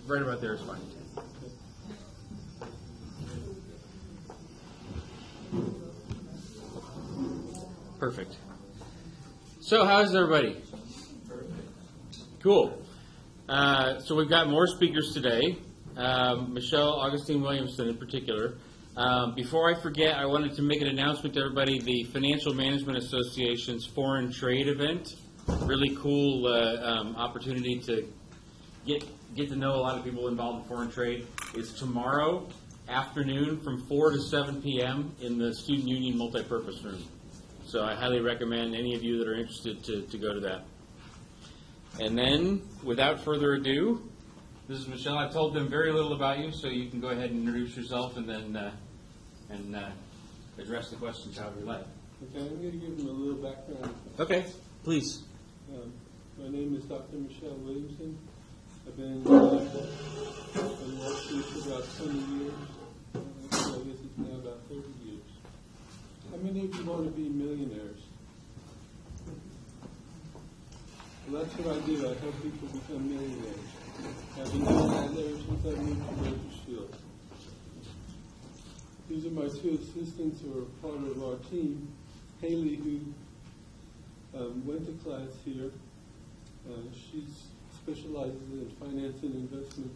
right about there is fine. Perfect. So how's everybody? Perfect. Cool. So we've got more speakers today. Michelle Augustine Williamson in particular. Before I forget, I wanted to make an announcement to everybody. The Financial Management Association's Foreign Trade event, really cool opportunity to get to know a lot of people involved in foreign trade, is tomorrow afternoon from 4 to 7 p.m. in the Student Union Multipurpose Room. So I highly recommend any of you that are interested to go to that. And then, without further ado, this is Michelle. I've told them very little about you, so you can go ahead and introduce yourself and then address the questions however you like. Okay, I'm going to give them a little background. Okay, please. My name is Dr. Michelle Williamson. I've been in Wall Street for about 20 years. I guess it's now about 30 years. How many of you want to be millionaires? Well, that's what I do. I help people become millionaires. I've been doing that ever since I moved to Bakersfield. These are my two assistants who are part of our team. Haley, who went to class here. She specializes in finance and investment.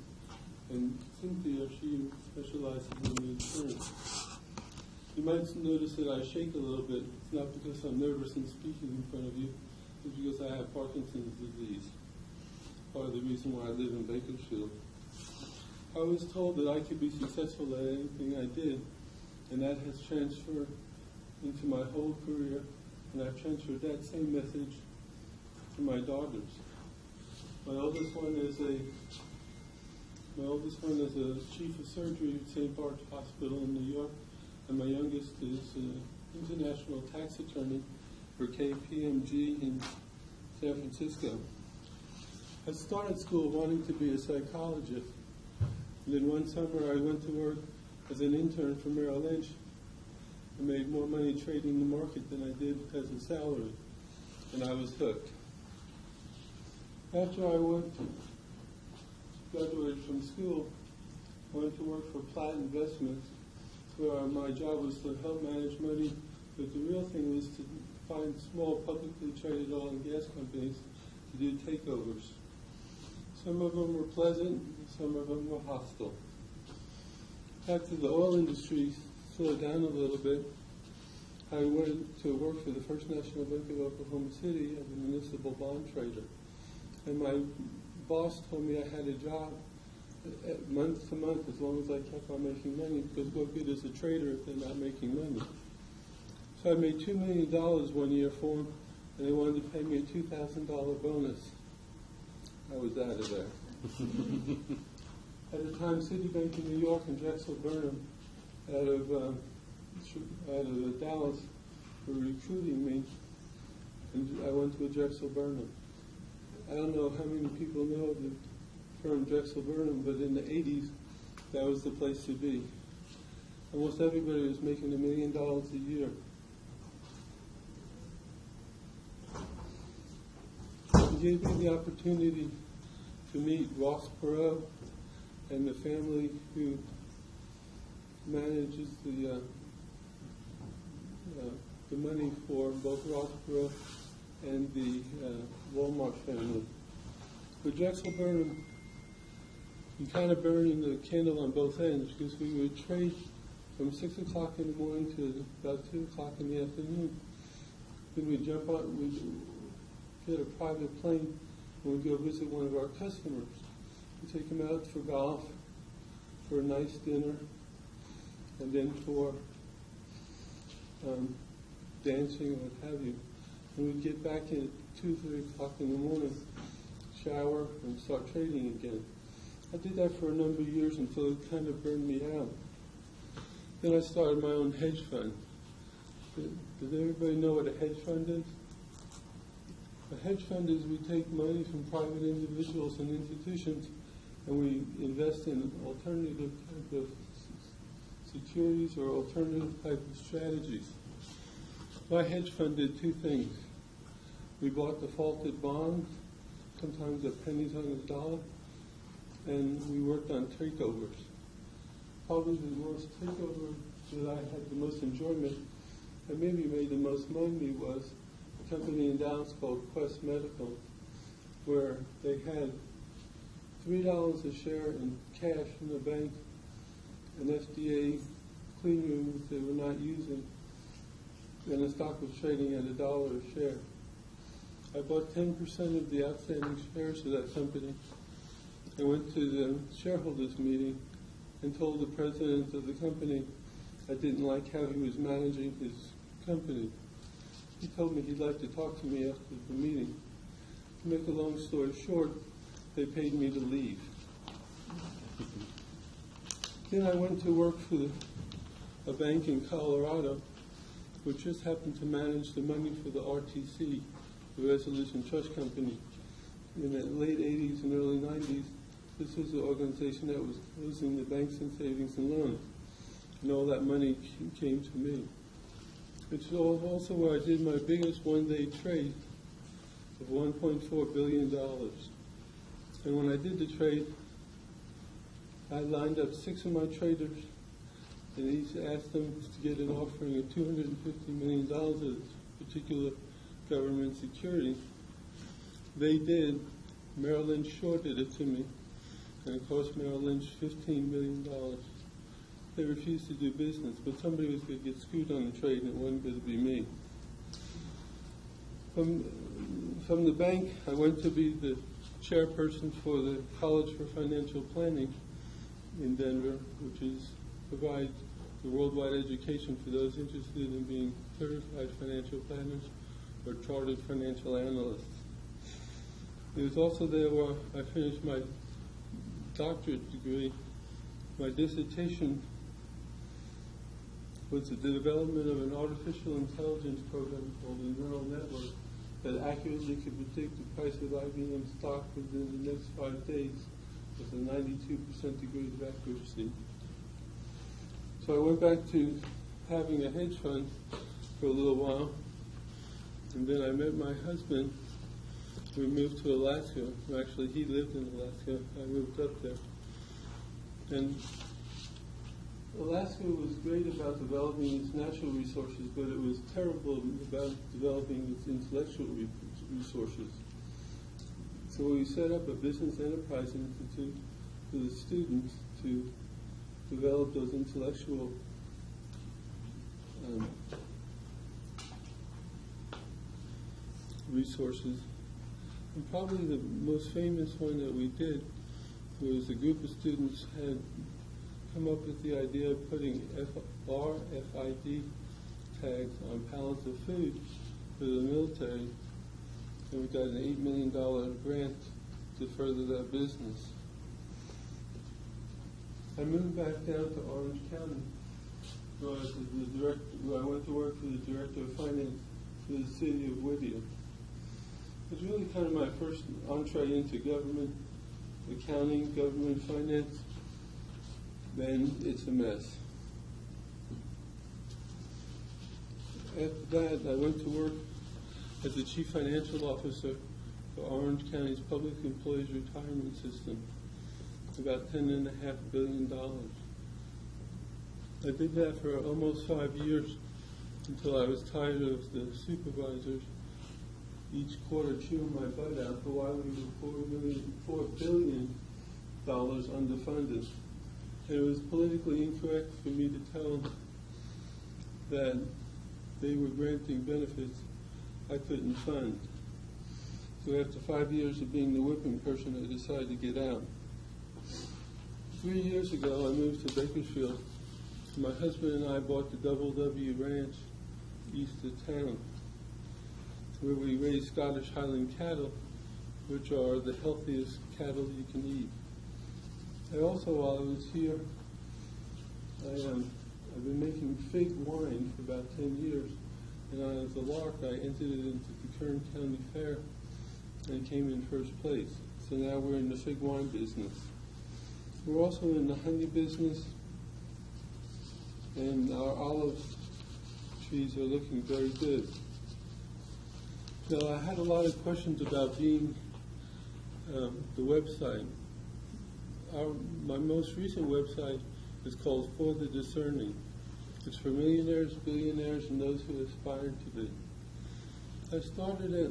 And Cynthia, she specializes in the insurance. You might notice that I shake a little bit. It's not because I'm nervous in speaking in front of you. It's because I have Parkinson's disease. Part of the reason why I live in Bakersfield. I was told that I could be successful at anything I did, and that has transferred into my whole career, and I've transferred that same message to my daughters. My oldest one is a chief of surgery at St. Bart's Hospital in New York, and my youngest is an international tax attorney for KPMG in San Francisco. I started school wanting to be a psychologist. And then one summer I went to work as an intern for Merrill Lynch. I made more money trading the market than I did as a salary, and I was hooked. After I graduated from school, I went to work for Platt Investments, where my job was to help manage money, but the real thing was to find small publicly traded oil and gas companies to do takeovers. Some of them were pleasant, some of them were hostile. After the oil industry slowed down a little bit, I went to work for the First National Bank of Oklahoma City as a municipal bond trader. And my boss told me I had a job month to month as long as I kept on making money, because what good is a trader if they're not making money? So I made $2 million one year for them, and they wanted to pay me a $2,000 bonus. I was out of there. At the time, Citibank in New York and Drexel Burnham out of Dallas were recruiting me, and I went to a Drexel Burnham. I don't know how many people know the firm Drexel Burnham, but in the 80s, that was the place to be. Almost everybody was making $1 million a year. It gave me the opportunity to meet Ross Perot and the family who manages the money for both Ross Perot and the Walmart family. For Drexel Burnham, you kind of burning the candle on both ends, because we would trade from 6 o'clock in the morning to about 2 o'clock in the afternoon. Then we'd jump on, we'd get a private plane, and we'd go visit one of our customers. We'd take them out for golf, for a nice dinner, and then for dancing or what have you. And we'd get back at 2, 3 o'clock in the morning, shower, and start trading again. I did that for a number of years until it kind of burned me out. Then I started my own hedge fund. Does everybody know what a hedge fund is? A hedge fund is we take money from private individuals and institutions and we invest in alternative type of securities or alternative type of strategies. My hedge fund did two things. We bought defaulted bonds, sometimes at pennies on the dollar, and we worked on takeovers. Probably the most takeover that I had the most enjoyment and maybe made the most money was a company in Dallas called Quest Medical, where they had $3 a share in cash in the bank, an FDA clean room that they were not using, and the stock was trading at $1 a share. I bought 10% of the outstanding shares of that company. I went to the shareholders meeting and told the president of the company I didn't like how he was managing his company. He told me he'd like to talk to me after the meeting. To make a long story short, they paid me to leave. Then I went to work for a bank in Colorado, which just happened to manage the money for the RTC, the Resolution Trust Company. In the late 80s and early 90s, this was the organization that was closing the banks and savings and loans. And all that money came to me. It's also where I did my biggest one-day trade of $1.4 billion. And when I did the trade, I lined up 6 of my traders and each asked them to get an offering of $250 million of this particular government security. They did. Merrill Lynch shorted it to me, and it cost Merrill Lynch $15 million. They refused to do business, but somebody was going to get screwed on the trade, and it wasn't going to be me. From the bank, I went to be the chairperson for the College for Financial Planning in Denver, which provides the worldwide education for those interested in being certified financial planners or chartered financial analysts. It was also there where I finished my doctorate degree. My dissertation was the development of an artificial intelligence program called a neural network that accurately could predict the price of IBM stock within the next 5 days with a 92% degree of accuracy. So I went back to having a hedge fund for a little while, and then I met my husband. We moved to Alaska. Actually, he lived in Alaska. I moved up there. And Alaska was great about developing its natural resources, but it was terrible about developing its intellectual resources. So we set up a business enterprise institute for the students to develop those intellectual resources. And probably the most famous one that we did was a group of students had come up with the idea of putting RFID tags on pallets of food for the military, and we got an $8 million grant to further that business. I moved back down to Orange County, where I went to work for the director of finance for the city of Whittier. It was really kind of my first entree into government, accounting, government finance. Then it's a mess. After that, I went to work as the chief financial officer for Orange County's public employees retirement system, about $10.5 billion. I did that for almost 5 years until I was tired of the supervisors each quarter chewing my butt out for why we were $4 billion underfunded. And it was politically incorrect for me to tell them that they were granting benefits I couldn't fund. So after 5 years of being the whipping person, I decided to get out. 3 years ago, I moved to Bakersfield. My husband and I bought the Double W Ranch east of town, where we raise Scottish Highland cattle, which are the healthiest cattle you can eat. I also, while I was here, I've been making fig wine for about 10 years, and as a lark, I entered it into the Kern County Fair and came in first place. So now we're in the fig wine business. We're also in the honey business, and our olive trees are looking very good. Now, I had a lot of questions about being the website. my most recent website is called For the Discerning. It's for millionaires, billionaires, and those who aspire to be. I started it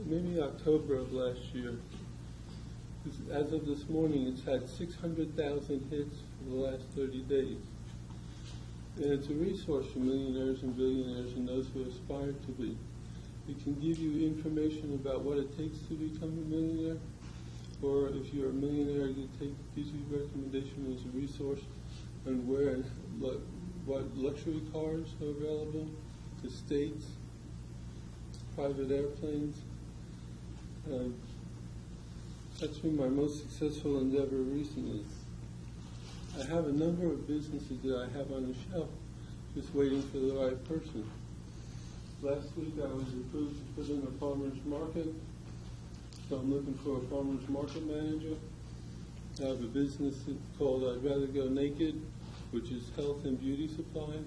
maybe October of last year. As of this morning, it's had 600,000 hits for the last 30 days. And it's a resource for millionaires and billionaires and those who aspire to be. It can give you information about what it takes to become a millionaire, or if you're a millionaire, it gives you recommendation as a resource on where and what luxury cars are available, estates, private airplanes. That's been my most successful endeavor recently. I have a number of businesses that I have on the shelf, just waiting for the right person. Last week I was approved to put in a farmer's market, so I'm looking for a farmer's market manager. I have a business called I'd Rather Go Naked, which is health and beauty supplies.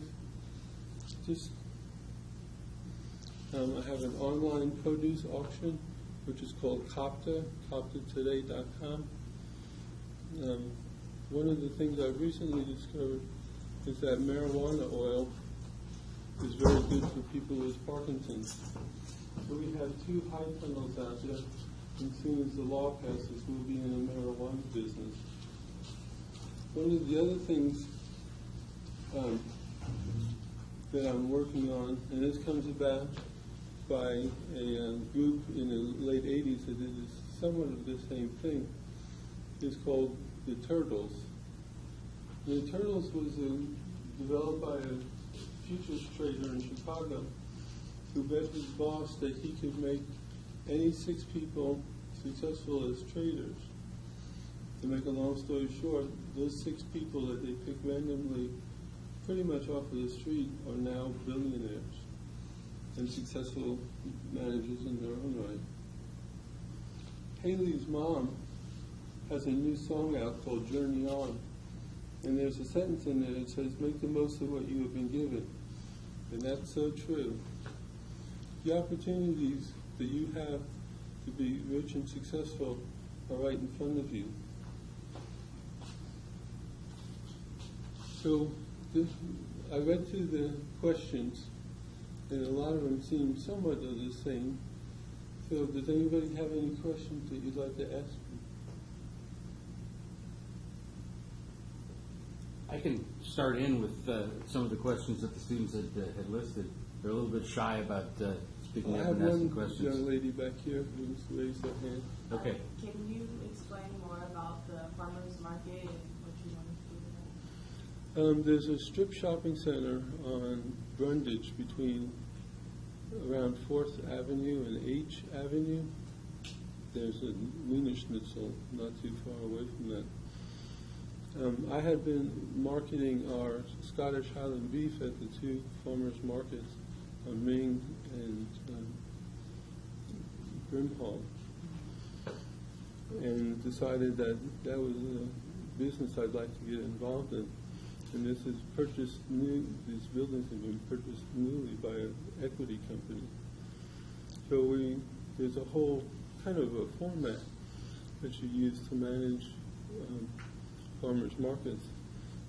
I have an online produce auction, which is called Copta, CoptaToday.com. One of the things I've recently discovered is that marijuana oil is very good for people with Parkinson's. So we have 2 high tunnels out there, and as soon as the law passes, we'll be in a marijuana business. One of the other things that I'm working on, and this comes about by a group in the late 80s that did somewhat of the same thing, is called the Turtles. The Turtles was developed by a futures trader in Chicago who bet his boss that he could make any 6 people successful as traders. To make a long story short, those 6 people that they picked randomly pretty much off of the street are now billionaires and successful managers in their own right. Haley's mom has a new song out called Journey On. And there's a sentence in there that says, make the most of what you have been given. And that's so true. The opportunities that you have to be rich and successful are right in front of you. So I read through the questions, and a lot of them seem somewhat of the same. So does anybody have any questions that you'd like to ask me? I can start in with some of the questions that the students had listed. They're a little bit shy about speaking up and asking questions. I have one young lady back here who's raised her hand. Okay. Can you explain more about the farmers market and what you want to do with that? There's a strip shopping center on Brundage between around 4th Avenue and H Avenue. There's a Wiener Schnitzel not too far away from that. I had been marketing our Scottish Highland beef at the 2 farmers markets on Main and Brimhall, and decided that that was a business I'd like to get involved in. And this is purchased new; these buildings have been purchased newly by an equity company. So there's a whole kind of a format that you use to manage farmers markets.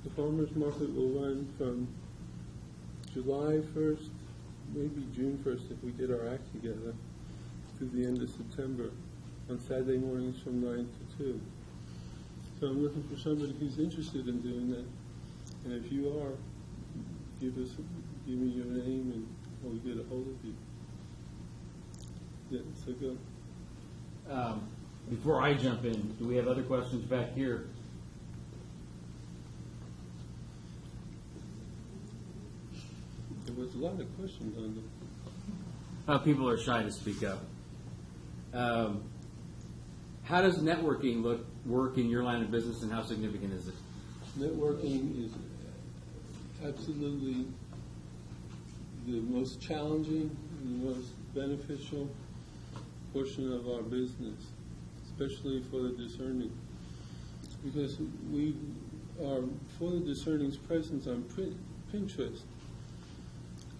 The farmers market will run from July 1st, maybe June 1st if we get our act together, through the end of September, on Saturday mornings from 9 to 2. So I'm looking for somebody who's interested in doing that. And if you are, give me your name and we'll get a hold of you. Yeah, so go. Before I jump in, do we have other questions back here? There was a lot of questions on them. People are shy to speak up. How does networking work in your line of business, and how significant is it? Networking is absolutely the most challenging and the most beneficial portion of our business, especially for the discerning. Because we are, for the discerning's presence on Pinterest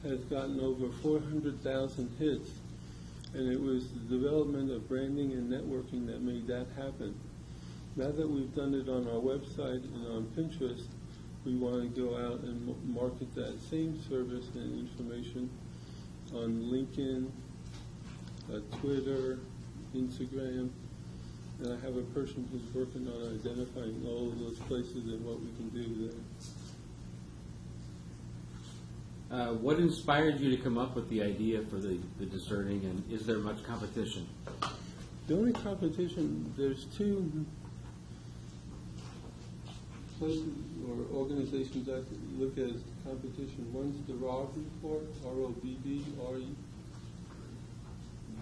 has gotten over 400,000 hits, and it was the development of branding and networking that made that happen. Now that we've done it on our website and on Pinterest, we want to go out and market that same service and information on LinkedIn, Twitter, Instagram, and I have a person who's working on identifying all of those places and what we can do there. What inspired you to come up with the idea for the discerning, and is there much competition? The only competition, there's two places or organizations that look at competition. One's the ROB report, ROBB,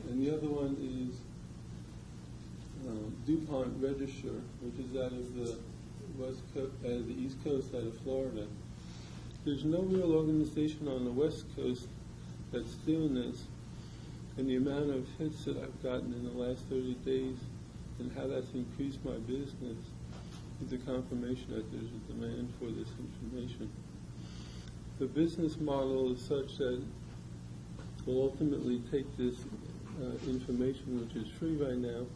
and the other one is DuPont Register, which is out of the the East Coast, out of Florida. There's no real organization on the West Coast that's doing this, and the amount of hits that I've gotten in the last 30 days and how that's increased my business is a confirmation that there's a demand for this information. The business model is such that we'll ultimately take this information, which is free right now.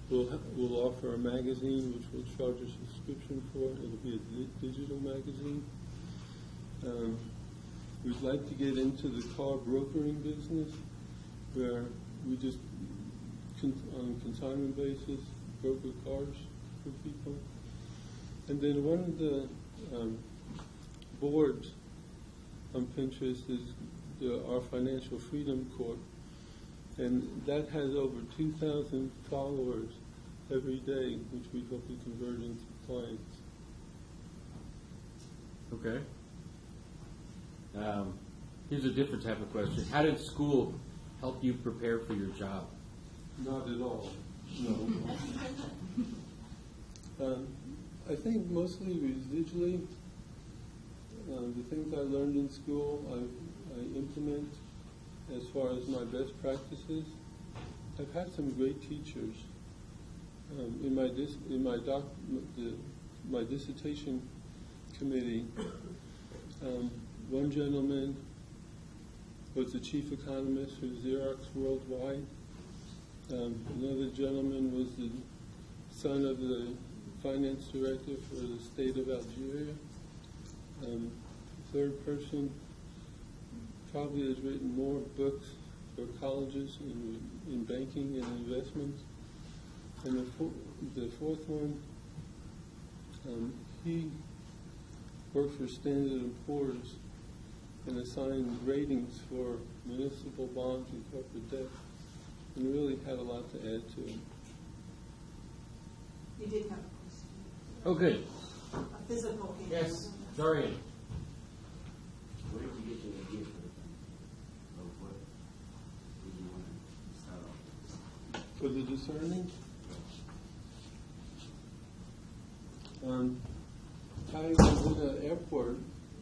We'll offer a magazine, which we'll charge a subscription for. It'll be a digital magazine. We'd like to get into the car brokering business, where we just, on a consignment basis, broker cars for people. And then one of the boards on Pinterest is our Financial Freedom Corp, and that has over 2,000 followers every day, which we hope to convert into clients. Okay. Here's a different type of question. How did school help you prepare for your job? Not at all, no. I think mostly residually, the things I learned in school I implement as far as my best practices. I've had some great teachers. In my dissertation committee, one gentleman was the chief economist for Xerox Worldwide. Another gentleman was the son of the finance director for the state of Algeria. Third person probably has written more books for colleges in banking and investments. And the fourth one, he worked for Standard & Poor's and assigned ratings for municipal bonds and corporate debt, and really had a lot to add to it. You did have a question. Oh, good. A physical hand. Yes, Dorian. Where did you get your idea for the thing? Of what did you want to start off with? For the discerning, I was in an airport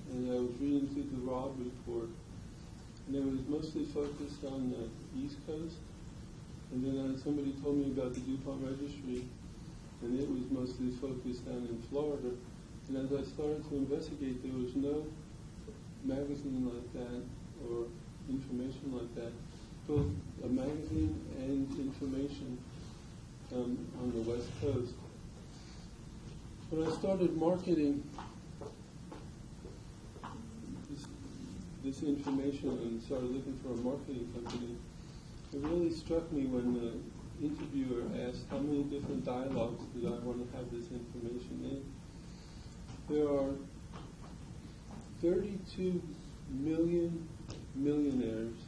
and I was reading through the ROB report, and it was mostly focused on the East Coast. And then somebody told me about the DuPont Registry, and it was mostly focused down in Florida. And as I started to investigate, there was no magazine like that or information like that, both a magazine and information on the West Coast. When I started marketing this information and started looking for a marketing company, it really struck me when the interviewer asked how many different dialogues did I want to have this information in. There are 32 million millionaires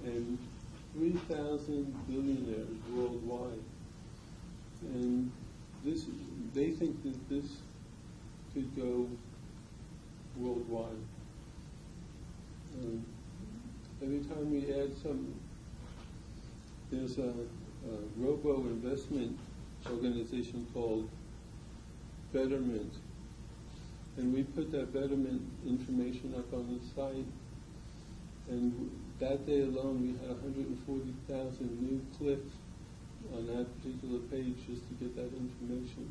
and 3,000 billionaires worldwide. And they think that this could go worldwide. Every time we add there's a robo-investment organization called Betterment, and we put that Betterment information up on the site, and that day alone we had 140,000 new clicks on that particular page just to get that information.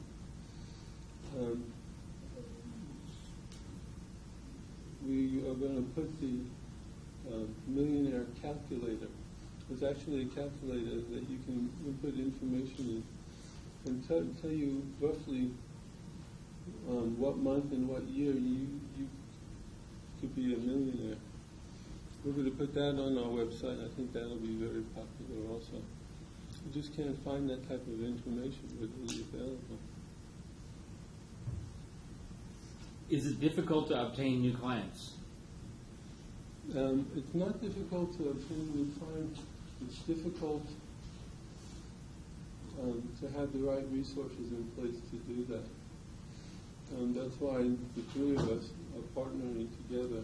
We are going to put the millionaire calculator. It's actually a calculator that you can input information in, and tell you roughly what month and what year you could be a millionaire. We're going to put that on our website. I think that'll be very popular also. You just can't find that type of information readily available. Is it difficult to obtain new clients? It's not difficult to obtain new clients. It's difficult to have the right resources in place to do that. That's why the three of us are partnering together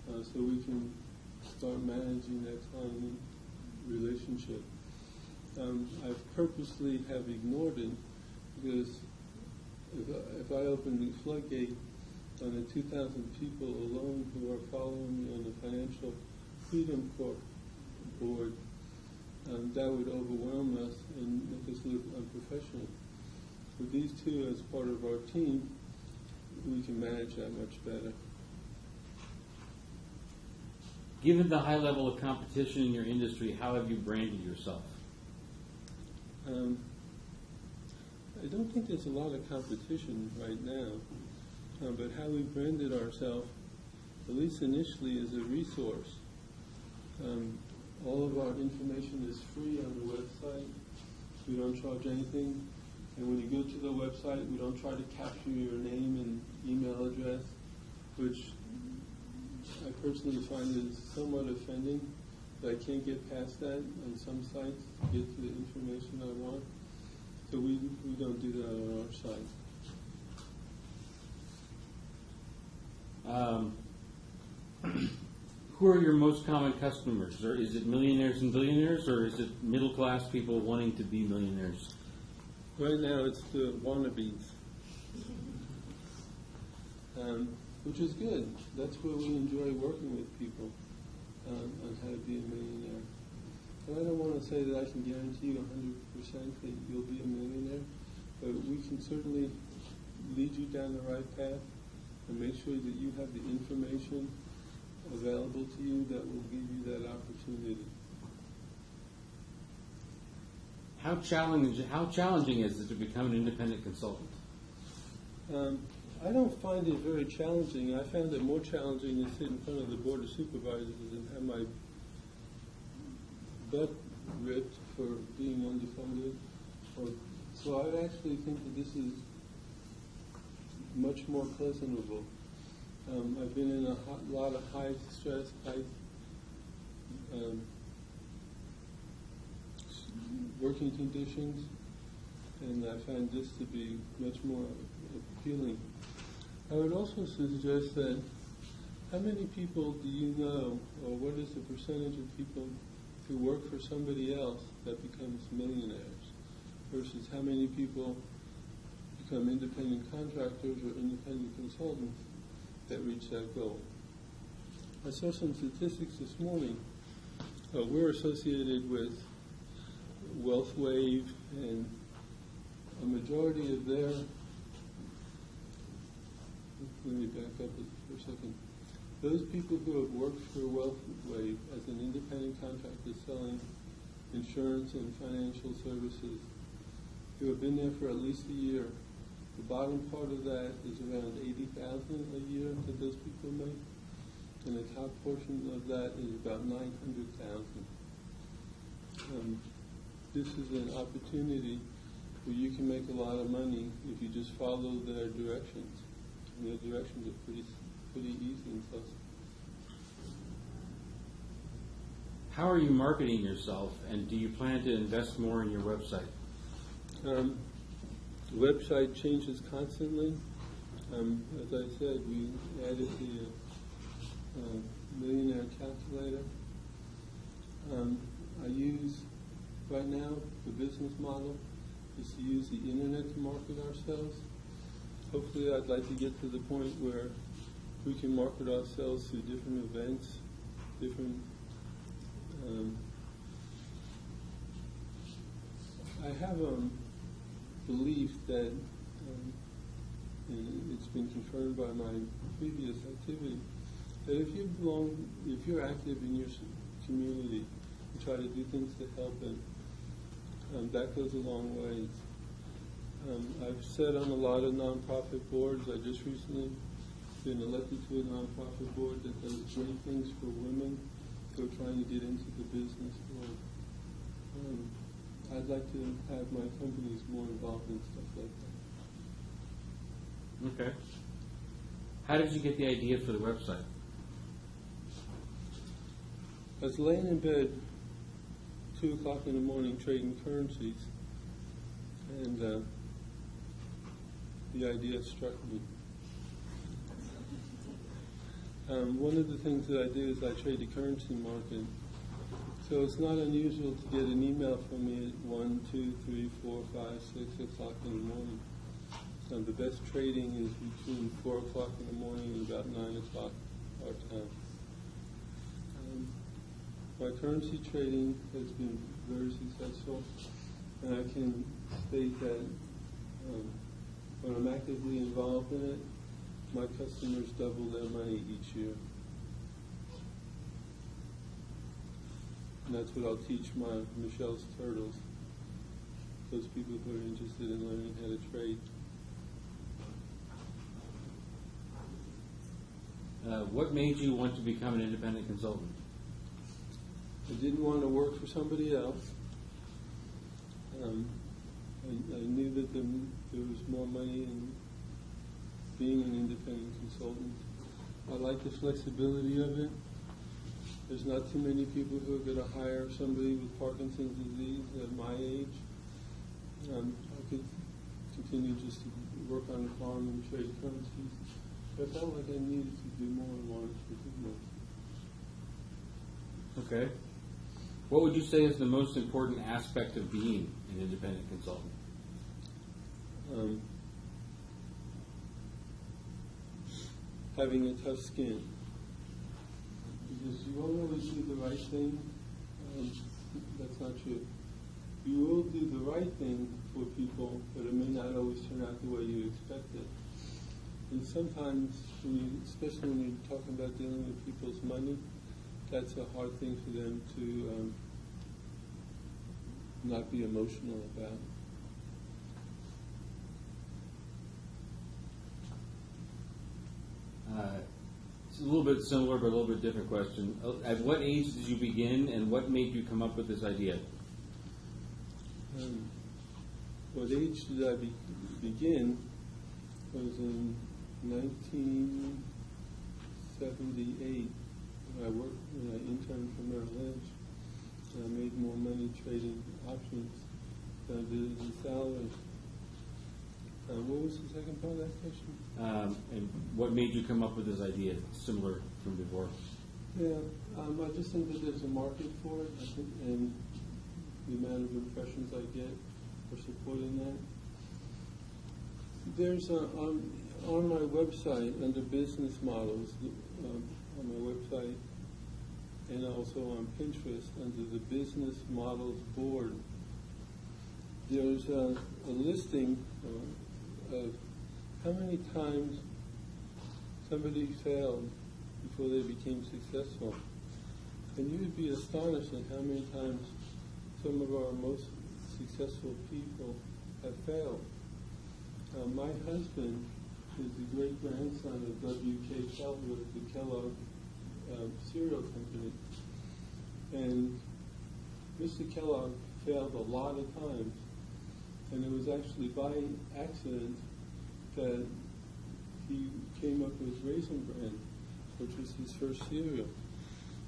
so we can start managing that client relationship. I purposely have ignored it because if I open the floodgate on the 2,000 people alone who are following me on the Financial Freedom Corp board, that would overwhelm us and make us look unprofessional. With these two as part of our team, we can manage that much better. Given the high level of competition in your industry, how have you branded yourself? I don't think there's a lot of competition right now, but how we branded ourselves, at least initially, is a resource. All of our information is free on the website. We don't charge anything. And when you go to the website, we don't try to capture your name and email address, which I personally find is somewhat offending. But I can't get past that on some sites to get to the information I want. So we don't do that on our site. Who are your most common customers? Or is it millionaires and billionaires, or is it middle-class people wanting to be millionaires? Right now it's the wannabes, which is good. That's where we enjoy working with people on how to be a millionaire. And I don't want to say that I can guarantee you 100% that you'll be a millionaire, but we can certainly lead you down the right path and make sure that you have the information available to you that will give you that opportunity. How challenging is it to become an independent consultant? I don't find it very challenging. I found it more challenging to sit in front of the Board of Supervisors and have my butt ripped for being underfunded. So I actually think that this is much more pleasurable. I've been in a lot of high stress, high working conditions, and I find this to be much more appealing. I would also suggest that how many people do you know, or what is the percentage of people who work for somebody else that becomes millionaires versus how many people become independent contractors or independent consultants that reach that goal. I saw some statistics this morning. We're associated with WealthWave, and a majority of their, let me back up for a second. Those people who have worked for WealthWave as an independent contractor selling insurance and financial services, who have been there for at least a year, the bottom part of that is around $80,000 a year that those people make, and the top portion of that is about $900,000. This is an opportunity where you can make a lot of money if you just follow their directions. And their directions are pretty easy and close. How are you marketing yourself, and do you plan to invest more in your website? The website changes constantly. As I said, we added the millionaire calculator. I use, right now, the business model is to use the internet to market ourselves. Hopefully I'd like to get to the point where we can market ourselves through different events, different I have a belief that, and it's been confirmed by my previous activity, that if you're active in your community and try to do things to help it, that goes a long way. I've sat on a lot of nonprofit boards. I just recently been elected to a nonprofit board that does great things for women who are trying to get into the business world. I'd like to have my companies more involved in stuff like that. Okay. How did you get the idea for the website? I was laying in bed 2 o'clock in the morning trading currencies, and the idea struck me. One of the things that I do is I trade the currency market. So it's not unusual to get an email from me at 1, 2, 3, 4, 5, 6 o'clock in the morning. The best trading is between 4 o'clock in the morning and about 9 o'clock our time. My currency trading has been very successful, and I can state that when I'm actively involved in it, my customers double their money each year. And that's what I'll teach my Michelle's Turtles, those people who are interested in learning how to trade. What made you want to become an independent consultant? I didn't want to work for somebody else. I knew that there was more money in being an independent consultant. I like the flexibility of it. There's not too many people who are going to hire somebody with Parkinson's disease at my age. I could continue just to work on the farm and trade currencies. But I felt like I needed to do more and wanted to do more. Okay. What would you say is the most important aspect of being an independent consultant? Having a tough skin. Because you won't always do the right thing. That's not true. You will do the right thing for people, but it may not always turn out the way you expected. And sometimes, especially when you're talking about dealing with people's money, that's a hard thing for them to not be emotional about. It's a little bit similar, but a little bit different question. At what age did you begin, and what made you come up with this idea? What age did I begin? I was in 1978. I interned for Merrill Lynch. I made more money trading options than I did as a salary. What was the second part of that question? And what made you come up with this idea, similar from before? Yeah, I just think that there's a market for it, and the amount of impressions I get for supporting that. There's on my website, under business models, on my website, and also on Pinterest, under the business models board, there's a listing of how many times somebody failed before they became successful. And you would be astonished at how many times some of our most successful people have failed. My husband is the great-grandson of W.K. Kellogg, the Kellogg cereal company. And Mr. Kellogg failed a lot of times. And it was actually by accident that he came up with Raisin Bran, which was his first cereal.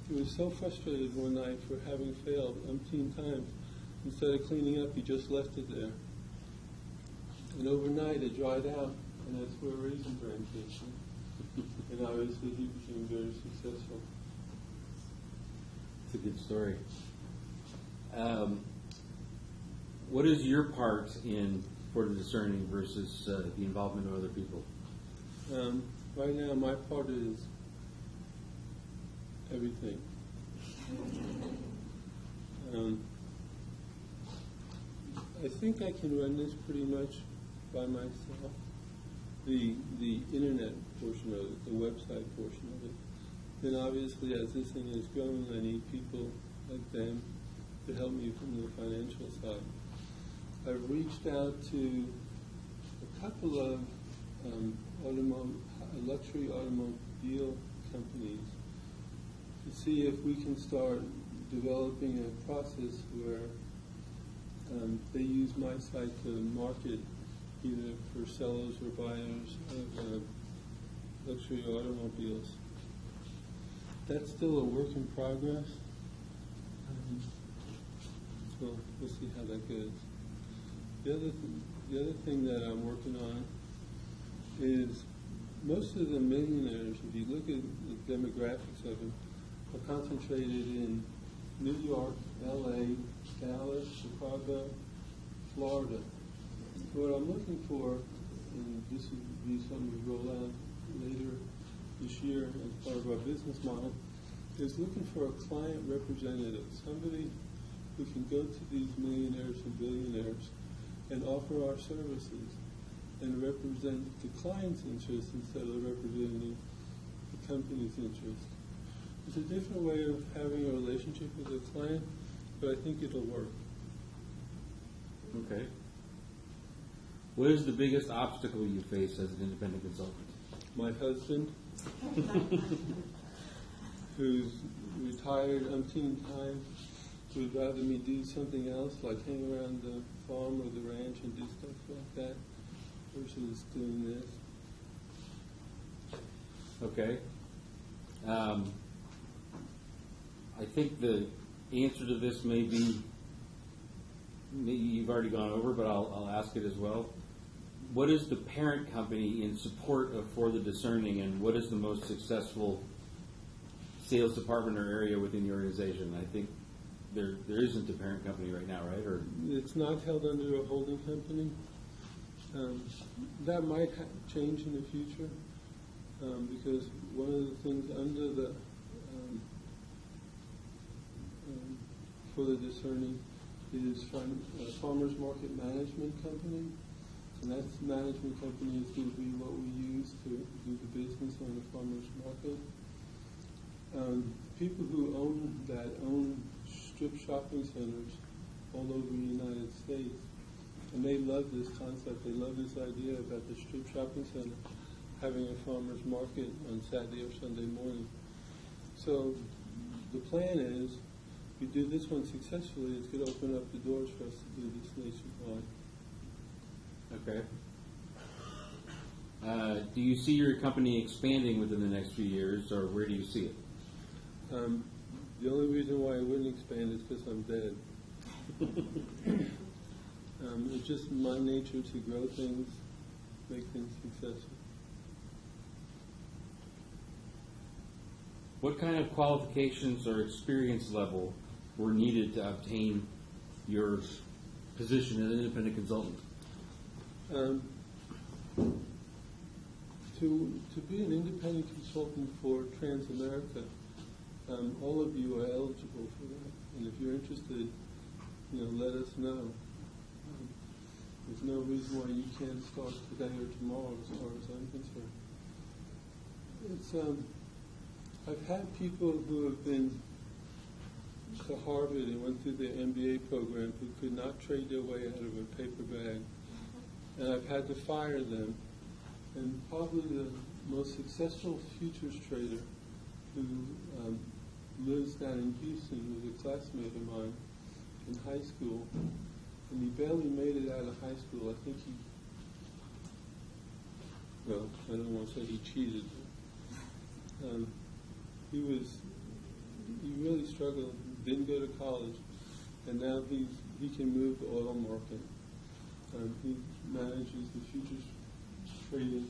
He was so frustrated one night for having failed umpteen times. Instead of cleaning up, he just left it there. And overnight it dried out, and that's where Raisin Bran came from. And obviously he became very successful. It's a good story. What is your part in Port of Discerning versus the involvement of other people? Right now, my part is everything. I think I can run this pretty much by myself. The internet portion of it, the website portion of it. Then obviously, as this thing is growing, I need people like them to help me from the financial side. I've reached out to couple of luxury automobile companies to see if we can start developing a process where they use my site to market either for sellers or buyers of luxury automobiles. That's still a work in progress. So we'll see how that goes. The other thing that I'm working on is most of the millionaires, if you look at the demographics of them, are concentrated in New York, LA, Dallas, Chicago, Florida. What I'm looking for, and this would be something we roll out later this year as part of our business model, is looking for a client representative, somebody who can go to these millionaires and billionaires and offer our services and represent the client's interest instead of representing the company's interest. It's a different way of having a relationship with a client, but I think it'll work. Okay. What is the biggest obstacle you face as an independent consultant? My husband, who's retired umpteen times, would rather me do something else, like hang around the farm or the ranch and do stuff like that, versus doing this. Okay. I think the answer to this may be, maybe you've already gone over, but I'll ask it as well. What is the parent company in support of For the Discerning, and what is the most successful sales department or area within your organization? I think there isn't a parent company right now, right? Or it's not held under a holding company. That might change in the future because one of the things under the For the Discerning is Farmers Market Management Company, and that management company is going to be what we use to do the business on the farmers market. People who own strip shopping centers all over the United States, and they love this concept. They love this idea about the strip shopping center having a farmer's market on Saturday or Sunday morning. So the plan is, if we do this one successfully, it's going to open up the doors for us to do this nationwide. Okay. Do you see your company expanding within the next few years, or where do you see it? The only reason why I wouldn't expand is because I'm dead. It's just my nature to grow things, make things successful. What kind of qualifications or experience level were needed to obtain your position as an independent consultant? To be an independent consultant for Transamerica, all of you are eligible for that. And if you're interested, let us know. There's no reason why you can't start today or tomorrow, as far as I'm concerned. I've had people who have been to Harvard and went through their MBA program who could not trade their way out of a paper bag, and I've had to fire them. And probably the most successful futures trader who lives down in Houston was a classmate of mine in high school, and he barely made it out of high school. I think I don't want to say he cheated. He really struggled, didn't go to college, and now he can move the oil market. He manages the futures trading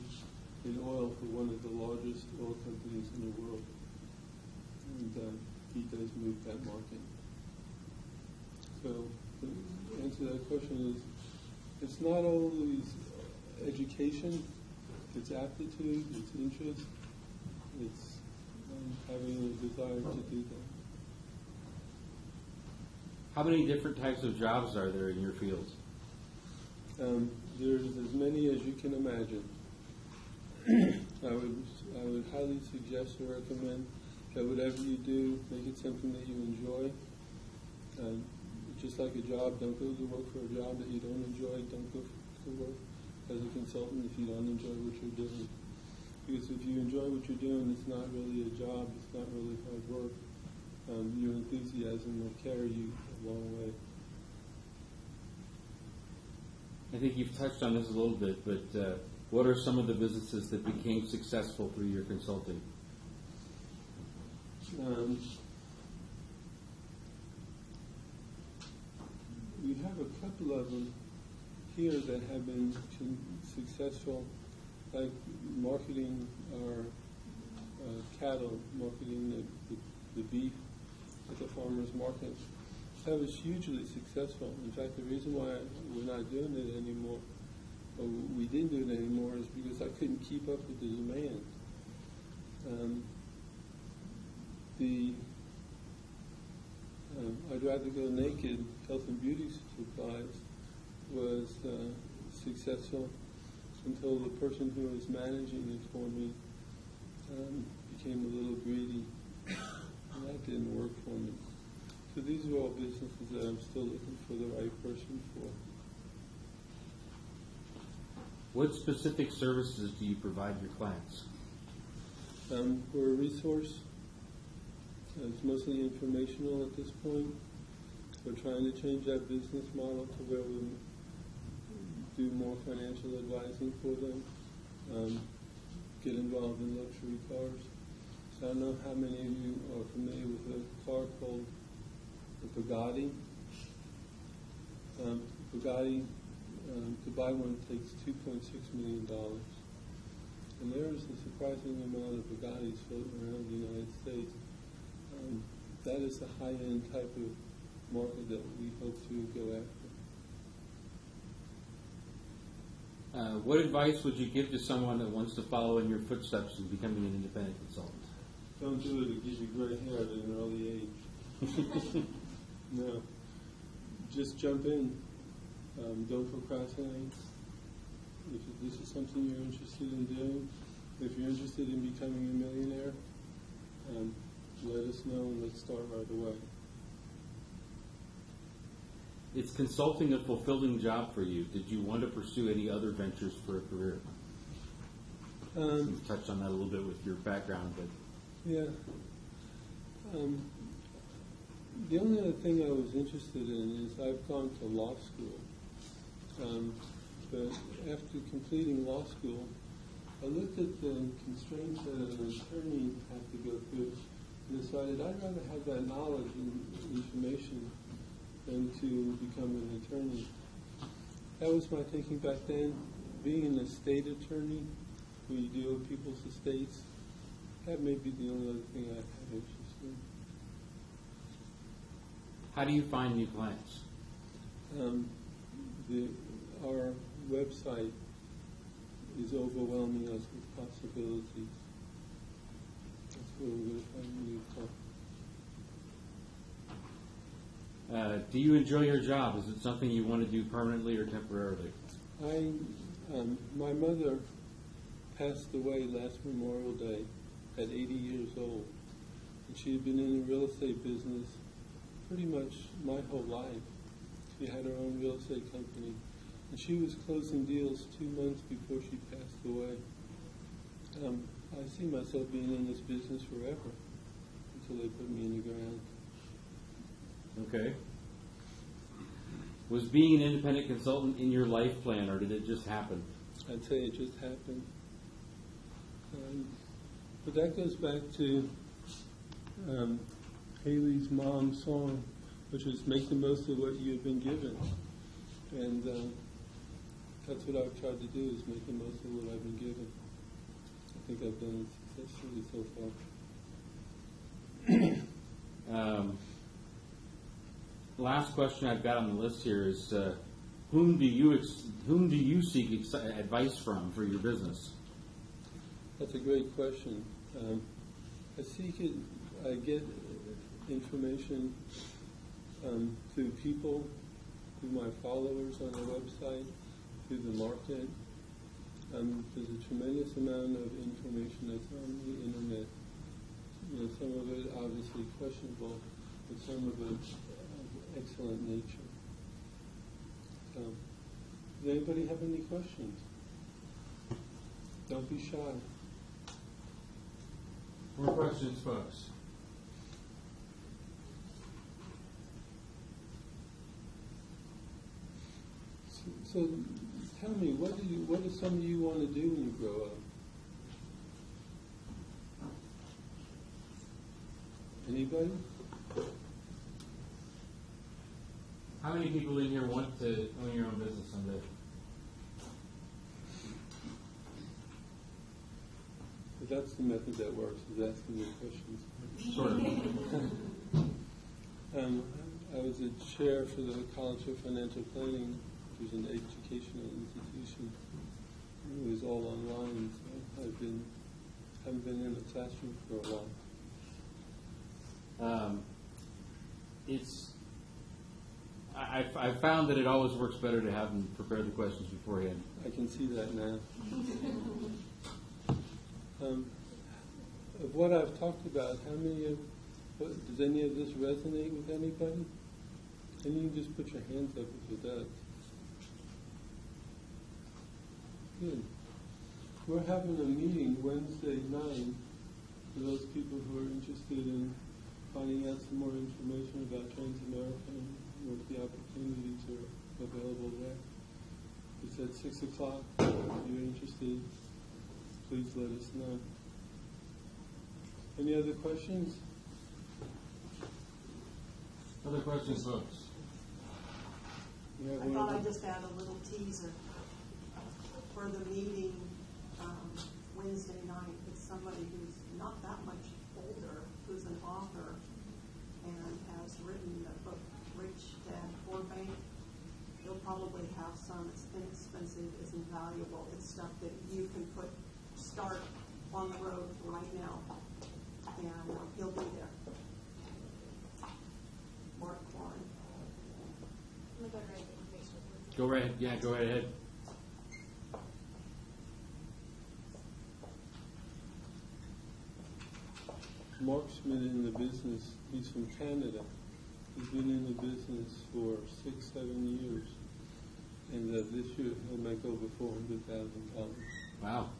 in oil for one of the largest oil companies in the world. And he does move that market. So the answer to that question is, it's not always education, it's aptitude, it's interest, it's having a desire to do that. How many different types of jobs are there in your field? There's as many as you can imagine. I would highly suggest or recommend that whatever you do, make it something that you enjoy. Just like a job, don't go to work for a job that you don't enjoy. Don't go to work as a consultant if you don't enjoy what you're doing. Because if you enjoy what you're doing, it's not really a job, it's not really hard work. Your enthusiasm will carry you a long way. I think you've touched on this a little bit, but what are some of the businesses that became successful through your consulting? We have a couple of them here that have been successful, like marketing our cattle, marketing the beef at the farmers market. That was hugely successful. In fact, the reason why we're not doing it anymore, or we didn't do it anymore, is because I couldn't keep up with the demand. I'd rather go naked. Health and beauty supplies was successful until the person who was managing it for me became a little greedy, and that didn't work for me. So these are all businesses that I'm still looking for the right person for. What specific services do you provide your clients? We're a resource. It's mostly informational at this point. We're trying to change that business model to where we do more financial advising for them, get involved in luxury cars. So I don't know how many of you are familiar with a car called the Bugatti. Bugatti, to buy one takes $2.6 million. And there is a surprising amount of Bugattis floating around the United States. That is the high-end type of market that we hope to go after. What advice would you give to someone that wants to follow in your footsteps in becoming an independent consultant? Don't do it to give you gray hair at an early age. No. Just jump in. Don't procrastinate. If this is something you're interested in doing, if you're interested in becoming a millionaire, let us know and let's start right away. Is consulting a fulfilling job for you? Did you want to pursue any other ventures for a career? You've touched on that a little bit with your background, but yeah. The only other thing I was interested in is I've gone to law school. But after completing law school, I looked at the constraints that an attorney had to go through and decided I'd rather have that knowledge and information than to become an attorney. That was my thinking back then. Being an estate attorney, where you deal with people's estates, that may be the only other thing I have interest in. how do you find new clients? Our website is overwhelming us with possibilities. That's where we're going to find new clients. Do you enjoy your job? Is it something you want to do permanently or temporarily? My mother passed away last Memorial Day at 80 years old. And she had been in the real estate business pretty much my whole life. She had her own real estate company. And she was closing deals 2 months before she passed away. I see myself being in this business forever until they put me in the ground. Okay. Was being an independent consultant in your life plan, or did it just happen? I'd say it just happened. But that goes back to Haley's mom's song, which is make the most of what you've been given. And that's what I've tried to do, is make the most of what I've been given. I think I've done it successfully so far. Last question I've got on the list here is, whom do you seek advice from for your business? That's a great question. I get information through people, through my followers on the website, through the market. There's a tremendous amount of information that's on the internet. Some of it obviously questionable, but some of it of excellent nature. Does anybody have any questions? Don't be shy. More questions, folks? So tell me, what do some of you want to do when you grow up? Anybody? How many people in here want to own your own business someday? If that's the method that works, is asking me questions. Sort of. I was a chair for the College of Financial Planning, which is an educational institution. It was all online, so haven't been in the classroom for a while. I found that it always works better to have them prepare the questions beforehand. I can see that now. Of what I've talked about, does any of this resonate with anybody? And you can just put your hands up if it does. Good. We're having a meeting Wednesday night for those people who are interested in finding out some more information about Transamerica and what the opportunities are available there. It's at 6 o'clock. If you're interested, please let us know. Any other questions? Other questions, folks? I thought I'd just add a little teaser for the meeting Wednesday night with somebody who's not that much older, who's an author and has written the book Rich Dad Poor Bank. He'll probably have some. It's inexpensive, it's invaluable. It's stuff that you can start on the road right now, and he'll be there. Mark Warren. Go right ahead. Yeah, go right ahead. Mark's been in the business. He's from Canada. He's been in the business for 6-7 years, and this year he'll make over $400,000. Wow.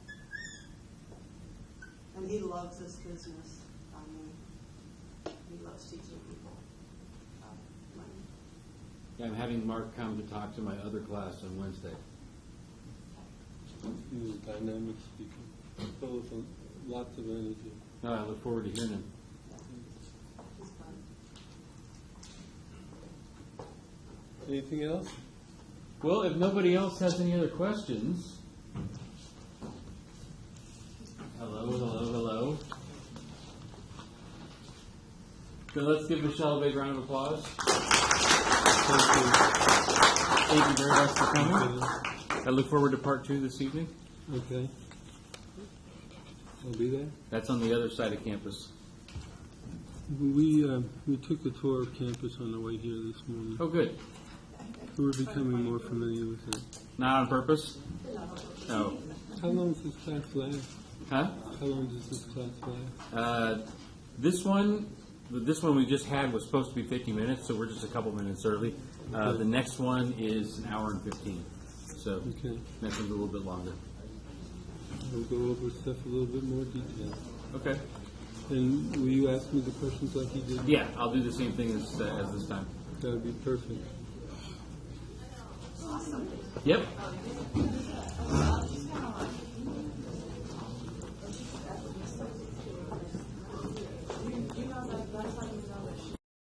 And he loves this business. I mean, he loves teaching people money. Yeah, I'm having Mark come to talk to my other class on Wednesday. He's a dynamic speaker, full of lots of energy. No, I look forward to hearing him. He's fun. Anything else? Well, if nobody else has any other questions. Hello. So let's give Michelle a big round of applause. Thank you very much for coming. I look forward to part 2 this evening. Okay. I'll be there. That's on the other side of campus. We took a tour of campus on the way here this morning. Oh, good. We're becoming more familiar with it. Not on purpose? No. How long does this class last? Huh? How long does this class last? This one we just had was supposed to be 50 minutes, so we're just a couple minutes early. The next one is an hour and 15. So Okay. next one's a little bit longer. We'll go over stuff a little bit more detail. Okay. And will you ask me the questions like you did? Yeah, I'll do the same thing as this time. That would be perfect. Yep.